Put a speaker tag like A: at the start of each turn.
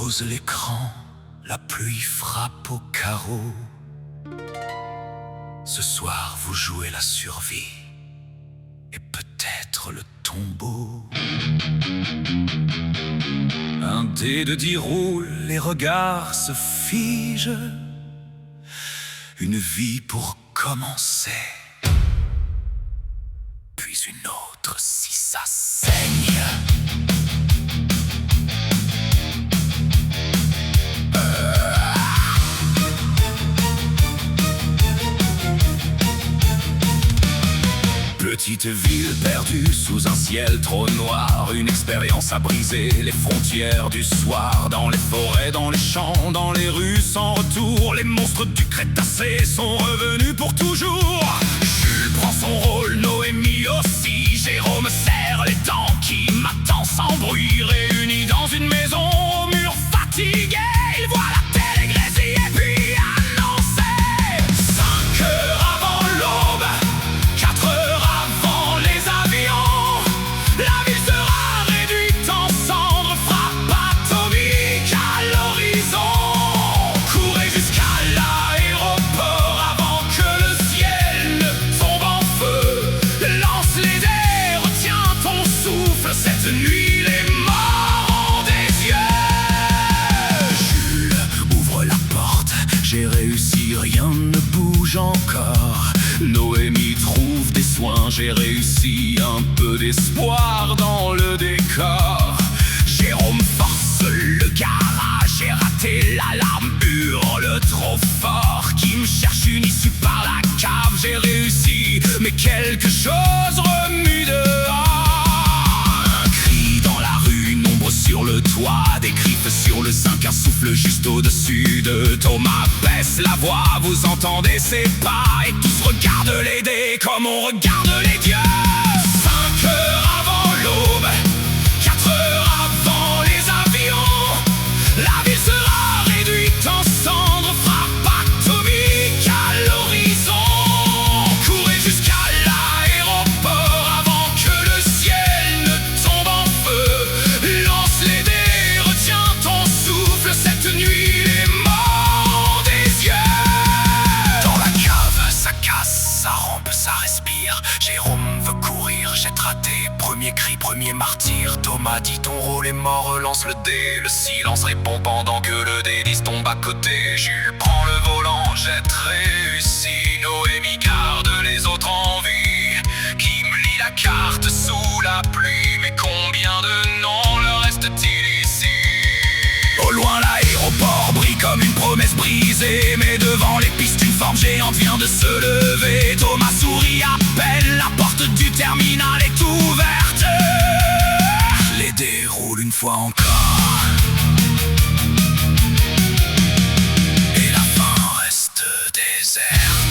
A: pose l'écran, la pluie frappe au carreau. Ce soir vous jouez la survie et peut-être le tombeau. Un dé de 10 roule, les regards se figent. Une vie pour commencer, puis une autre si ça saigne. Petite ville perdue sous un ciel trop noir, une expérience à briser les frontières du soir. Dans les forêts, dans les champs, dans les rues sans retour, les monstres du Crétacé sont revenus pour toujours. Jules prend son rôle, Noémie aussi, Jérôme serre les dents, qui m'attend sans bruit, réunis dans une maison au mur fatigué. Il voit la télé grésiller puis annoncer 5 heures avant l'aube, 4 heures avant les avions, la ville sera réduite en cendres, frappe atomique à l'horizon. Courez jusqu'à l'aéroport avant que le ciel ne tombe en feu. Lance les dés, retiens ton souffle, cette nuit les morts ont des yeux. Jules ouvre la porte, j'ai réussi, rien ne bouge encore. Noémie trouve des soins, j'ai réussi, un peu d'espoir dans le décor. Jérôme force le garage, j'ai raté l'alarme, hurle trop fort, qui me cherche une issue par la cave. J'ai réussi, mais quelque chose remue dehors. Un cri dans la rue, une ombre sur le toit, des griffes sur le zinc, un souffle juste au-dessus de Thomas baisse la voix. Vous entendez ses pas et tous regardent les dés comme on regarde les dieux. 5 heures avant l'aube, 4 heures avant les avions, la ville sera réduite en cendres, frappe atomique à l'horizon. Courez jusqu'à l'aéroport avant que le ciel ne tombe en feu. Lance les dés, retiens ton souffle, cette nuit les morts ont des yeux. Dans la cave, ça casse, ça rampe, ça respire. Jérôme veut courir, j'ai raté. Premier cri, premier martyr. Thomas dit ton rôle est mort, relance le dé. Le silence répond pendant que le dé 10 tombe à côté. Jules prend le volant, jette réussi. Noémie garde les autres en vie, qui me lit la carte sous la pluie. Mais combien de noms leur reste-t-il ici? Au loin l'aéroport brille comme une promesse brisée, mais devant les pistes une forme géante vient de se lever. Thomas sourit à peine, la porte du terminal est ouverte. Les dés roulent une fois encore, et la fin reste déserte.